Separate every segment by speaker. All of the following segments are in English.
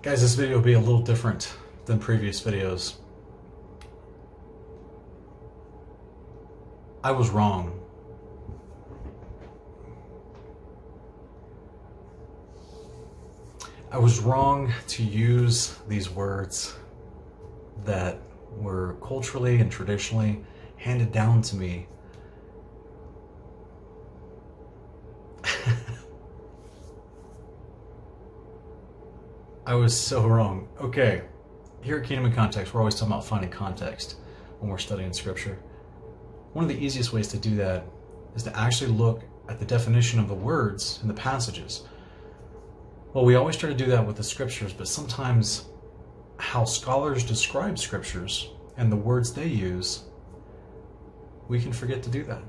Speaker 1: Guys, this video will be a little different than previous videos. I was wrong. I was wrong to use these words that were culturally and traditionally handed down to me. I was so wrong. Okay, here at Kingdom in Context, we're always talking about finding context when we're studying Scripture. One of the easiest ways to do that is to actually look at the definition of the words in the passages. Well, we always try to do that with the Scriptures, but sometimes how scholars describe Scriptures and the words they use, we can forget to do that.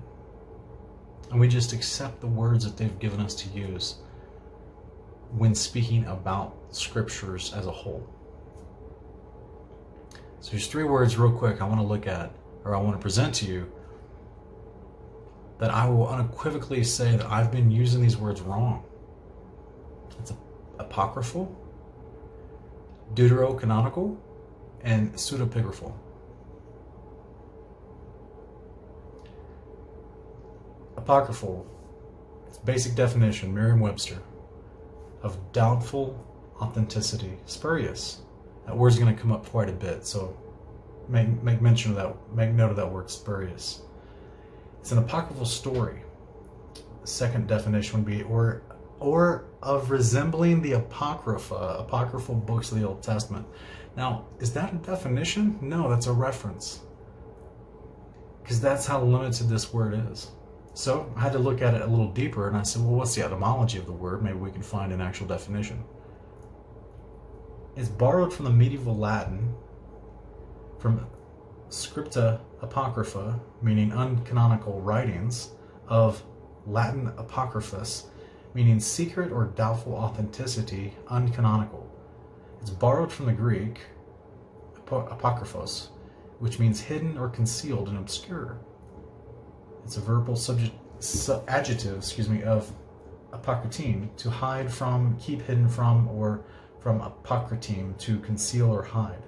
Speaker 1: And we just accept the words that they've given us to use when speaking about Scriptures as a whole. So there's three words real quick I want to look at, or I want to present to you, that I will unequivocally say that I've been using these words wrong. It's apocryphal, deuterocanonical, and pseudepigrapha. Apocryphal, its basic definition, Merriam-Webster, of doubtful authenticity, spurious. That word's going to come up quite a bit, so make mention of that, make note of that word, spurious. It's an apocryphal story. The second definition would be, or of resembling the Apocrypha, apocryphal books of the Old Testament. Now, is that a definition? No, that's a reference. Because that's how limited this word is. So I had to look at it a little deeper, and I said, well, what's the etymology of the word? Maybe we can find an actual definition. It's borrowed from the medieval Latin, from scripta apocrypha, meaning uncanonical writings, of Latin apocryphus, meaning secret or doubtful authenticity, uncanonical. It's borrowed from the Greek apokryphos, which means hidden or concealed and obscure. It's a verbal adjective, of apokrytine, to hide from, keep hidden from, or from apokrytine, to conceal or hide.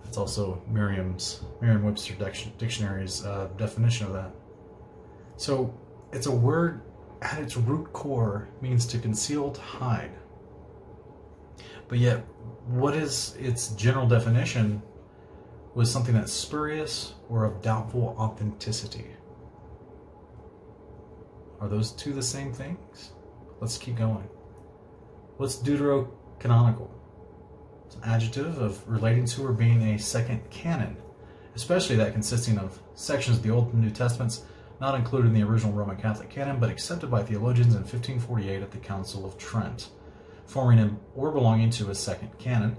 Speaker 1: That's also Merriam-Webster dictionary's definition of that. So it's a word at its root core means to conceal, to hide. But yet, what is its general definition was something that's spurious or of doubtful authenticity. Are those two the same things? Let's keep going. What's deuterocanonical? It's an adjective of relating to or being a second canon, especially that consisting of sections of the Old and New Testaments not included in the original Roman Catholic canon, but accepted by theologians in 1548 at the Council of Trent, forming or belonging to a second canon.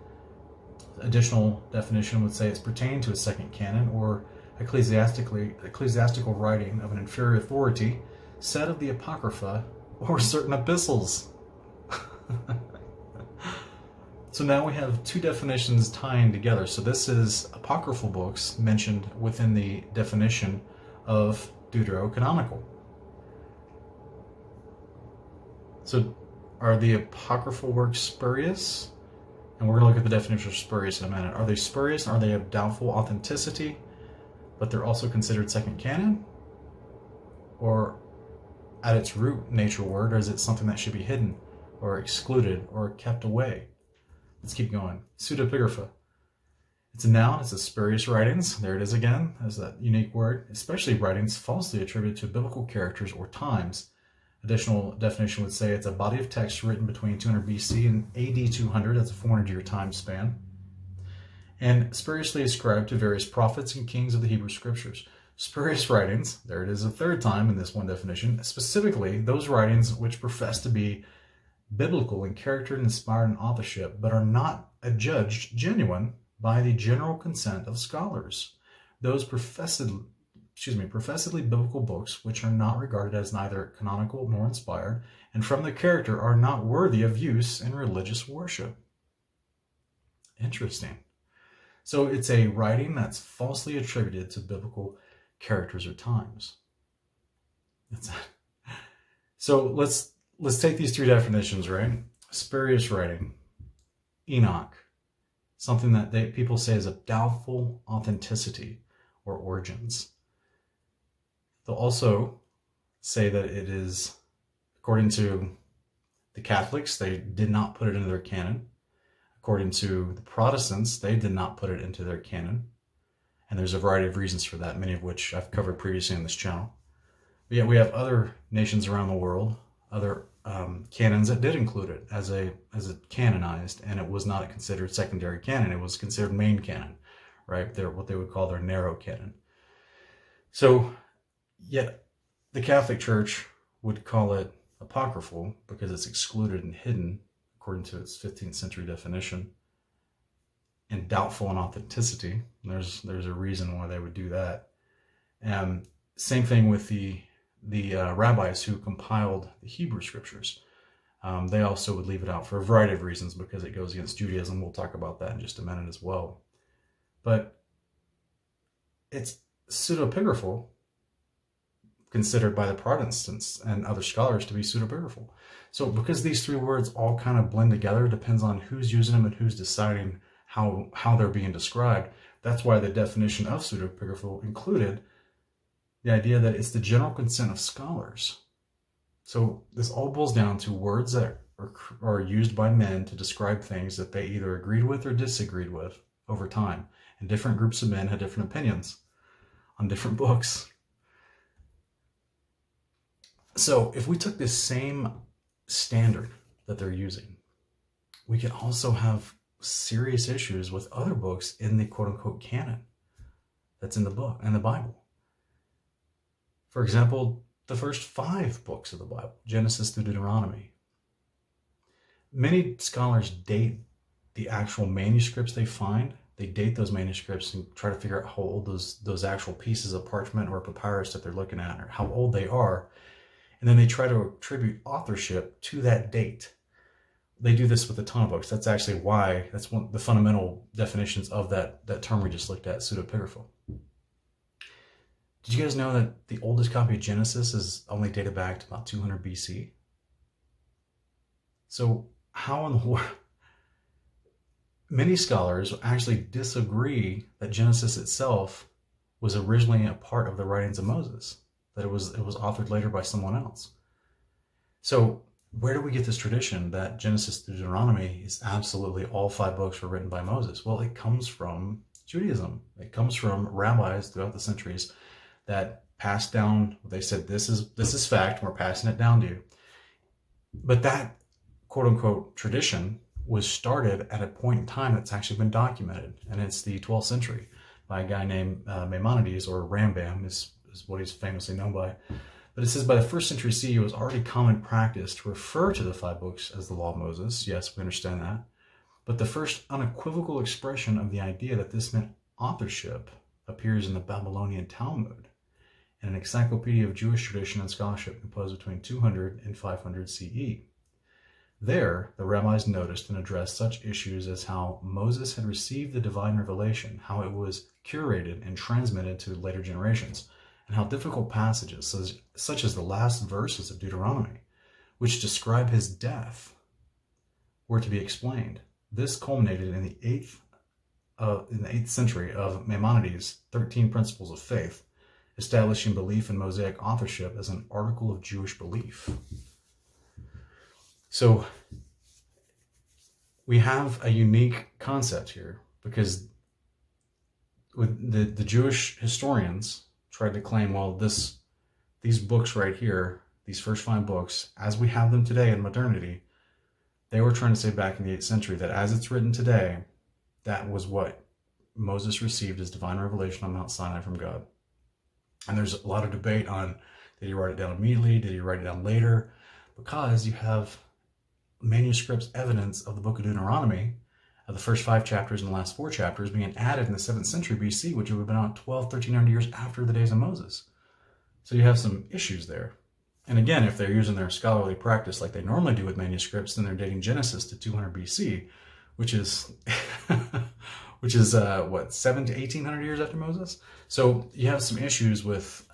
Speaker 1: Additional definition would say it's pertaining to a second canon or ecclesiastical writing of an inferior authority, said of the Apocrypha or certain epistles. So now we have two definitions tying together. So this is apocryphal books mentioned within the definition of deuterocanonical. So are the apocryphal works spurious? And we're going to look at the definition of spurious in a minute. Are they spurious? Are they of doubtful authenticity, but they're also considered second canon? Or at its root nature word, or is it something that should be hidden or excluded or kept away? Let's keep going. Pseudepigrapha. It's a noun. It's a spurious writings. There it is again, as that unique word. Especially writings falsely attributed to biblical characters or times. Additional definition would say it's a body of text written between 200 BC and AD 200. That's a 400-year time span. And spuriously ascribed to various prophets and kings of the Hebrew Scriptures. Spurious writings, there it is a third time in this one definition, specifically those writings which profess to be biblical in character and inspired in authorship, but are not adjudged genuine by the general consent of scholars. Those professedly biblical books which are not regarded as neither canonical nor inspired, and from their character are not worthy of use in religious worship. Interesting. So it's a writing that's falsely attributed to biblical characters or times. So let's take these three definitions, right? Spurious writing. Enoch, something that people say is of doubtful authenticity or origins. They'll also say that it is, according to the Catholics, they did not put it into their canon. According to the Protestants, they did not put it into their canon. And there's a variety of reasons for that, many of which I've covered previously on this channel. But yet we have other nations around the world, other canons that did include it as a canonized, and it was not considered secondary canon. It was considered main canon, right? They're what they would call their narrow canon. So, yet the Catholic Church would call it apocryphal because it's excluded and hidden according to its 15th century definition, and doubtful in authenticity. There's a reason why they would do that. Same thing with the rabbis who compiled the Hebrew scriptures. They also would leave it out for a variety of reasons because it goes against Judaism. We'll talk about that in just a minute as well. But it's pseudepigraphal, considered by the Protestants and other scholars to be pseudepigraphal. So because these three words all kind of blend together, depends on who's using them and who's deciding how they're being described. That's why the definition of pseudepigraphal included the idea that it's the general consent of scholars. So this all boils down to words that are used by men to describe things that they either agreed with or disagreed with over time. And different groups of men had different opinions on different books. So if we took this same standard that they're using, we could also have serious issues with other books in the quote-unquote canon that's in the book and the Bible. For example, the first 5 books of the Bible, Genesis through Deuteronomy. Many scholars date the actual manuscripts they find. They date those manuscripts and try to figure out how old those actual pieces of parchment or papyrus that they're looking at, or how old they are. And then they try to attribute authorship to that date. They do this with a ton of books. That's actually why, that's one of the fundamental definitions of that term we just looked at, pseudepigraphal. Did you guys know that the oldest copy of Genesis is only dated back to about 200 BC? So how in the world? Many scholars actually disagree that Genesis itself was originally a part of the writings of Moses, that it was authored later by someone else. So where do we get this tradition that Genesis through Deuteronomy is absolutely all 5 books were written by Moses? Well, it comes from Judaism. It comes from rabbis throughout the centuries that passed down, they said, this is fact, and we're passing it down to you. But that quote-unquote tradition was started at a point in time that's actually been documented, and it's the 12th century by a guy named Maimonides, or Rambam is what he's famously known by. But it says by the 1st century CE, it was already common practice to refer to the 5 books as the Law of Moses. Yes, we understand that. But the first unequivocal expression of the idea that this meant authorship appears in the Babylonian Talmud, an encyclopedia of Jewish tradition and scholarship composed between 200 and 500 CE. There, the rabbis noticed and addressed such issues as how Moses had received the divine revelation, how it was curated and transmitted to later generations, and how difficult passages, such as the last verses of Deuteronomy, which describe his death, were to be explained. This culminated in the 8th century of Maimonides' 13 Principles of Faith, establishing belief in Mosaic authorship as an article of Jewish belief. So we have a unique concept here, because with the Jewish historians tried to claim, well, these books right here, these first 5 books, as we have them today in modernity, they were trying to say back in the 8th century that as it's written today, that was what Moses received as divine revelation on Mount Sinai from God. And there's a lot of debate on, did he write it down immediately? Did he write it down later? Because you have manuscripts evidence of the book of Deuteronomy, of the first 5 chapters and the last 4 chapters being added in the 7th century BC, which would have been about 1300 years after the days of Moses. So you have some issues there. And again, if they're using their scholarly practice like they normally do with manuscripts, then they're dating Genesis to 200 BC, which is what, 700 to 1800 years after Moses? So you have some issues with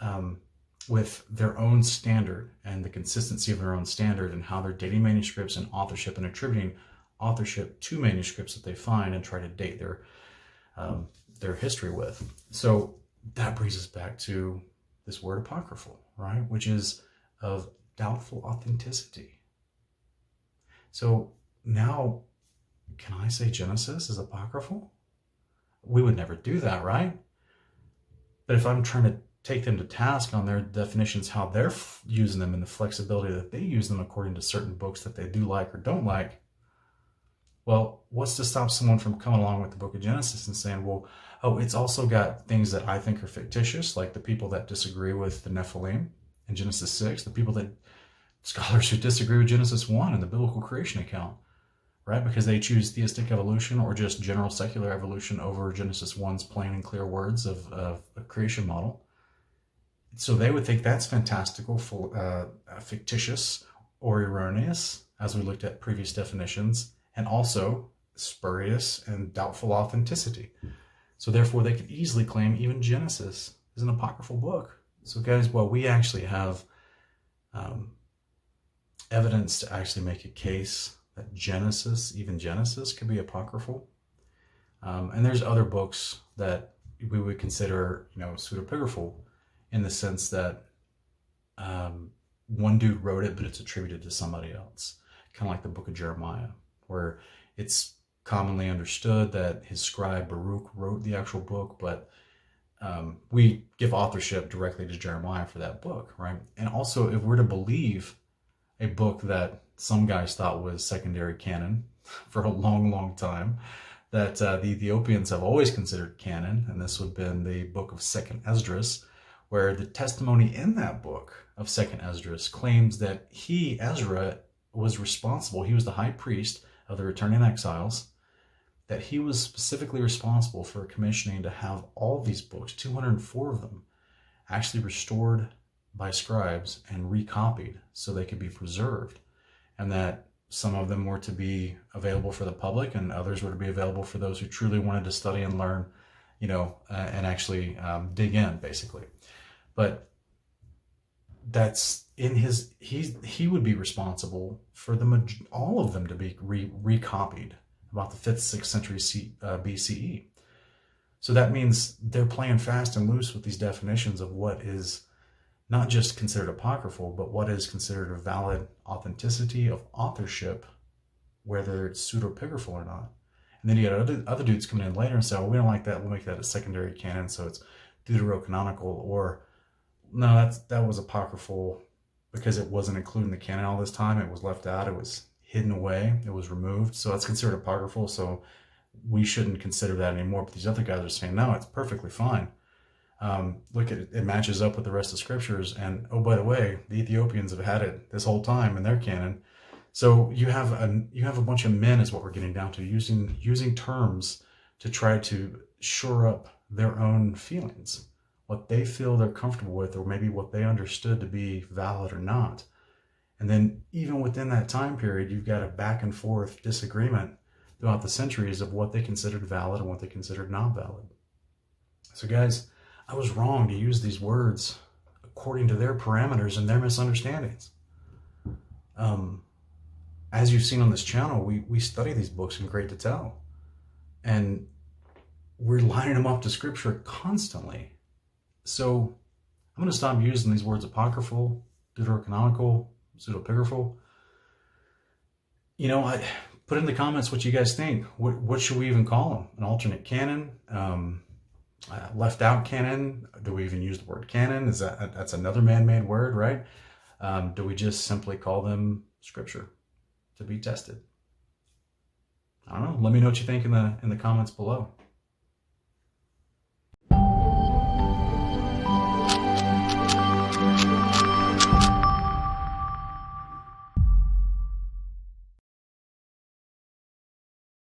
Speaker 1: their own standard and the consistency of their own standard and how they're dating manuscripts and authorship and attributing authorship to manuscripts that they find and try to date their history with. So that brings us back to this word apocryphal, right? Which is of doubtful authenticity. So now, can I say Genesis is apocryphal? We would never do that, right? But if I'm trying to take them to task on their definitions, how they're using them, and the flexibility that they use them according to certain books that they do like or don't like, well, what's to stop someone from coming along with the book of Genesis and saying, well, oh, it's also got things that I think are fictitious, like the people that disagree with the Nephilim in Genesis 6, the people that, scholars who disagree with Genesis 1 and the biblical creation account, right? Because they choose theistic evolution or just general secular evolution over Genesis 1's plain and clear words of a creation model. So they would think that's fantastical, fictitious, or erroneous, as we looked at previous definitions, and also spurious and doubtful authenticity. So therefore, they could easily claim even Genesis is an apocryphal book. So guys, well, we actually have evidence to actually make a case that Genesis, even Genesis, could be apocryphal. And there's other books that we would consider, pseudepigrapha, in the sense that one dude wrote it, but it's attributed to somebody else. Kind of like the book of Jeremiah, where it's commonly understood that his scribe Baruch wrote the actual book, but we give authorship directly to Jeremiah for that book, right? And also, if we're to believe a book that some guys thought was secondary canon for a long, long time, that the Ethiopians have always considered canon, and this would have been the book of 2nd Esdras, where the testimony in that book of 2nd Esdras claims that he, Ezra, was responsible. He was the high priest of the returning exiles, that he was specifically responsible for commissioning to have all these books, 204 of them, actually restored by scribes and recopied so they could be preserved, and that some of them were to be available for the public and others were to be available for those who truly wanted to study and learn, and actually dig in, basically. But that's in his, he would be responsible for all of them to be recopied about the 5th, 6th century BCE. So that means they're playing fast and loose with these definitions of what is not just considered apocryphal, but what is considered a valid authenticity of authorship, whether it's pseudepigraphal or not. And then you got other dudes coming in later and say, well, we don't like that, we'll make that a secondary canon, so it's deuterocanonical, or no, that was apocryphal because it wasn't included in the canon all this time. It was left out. It was hidden away. It was removed. So that's considered apocryphal. So we shouldn't consider that anymore. But these other guys are saying, no, it's perfectly fine. Look at it. It matches up with the rest of scriptures. And oh, by the way, the Ethiopians have had it this whole time in their canon. So you have a bunch of men, is what we're getting down to, using terms to try to shore up their own feelings, what they feel they're comfortable with, or maybe what they understood to be valid or not. And then even within that time period, you've got a back and forth disagreement throughout the centuries of what they considered valid and what they considered not valid. So guys, I was wrong to use these words according to their parameters and their misunderstandings. As you've seen on this channel, we study these books in great detail, and we're lining them up to scripture constantly. So I'm going to stop using these words apocryphal, deuterocanonical, pseudepigraphal. Put in the comments what you guys think. What should we even call them? An alternate canon? Left out canon? Do we even use the word canon? That's another man-made word, right? Do we just simply call them scripture to be tested? I don't know. Let me know what you think in the comments below.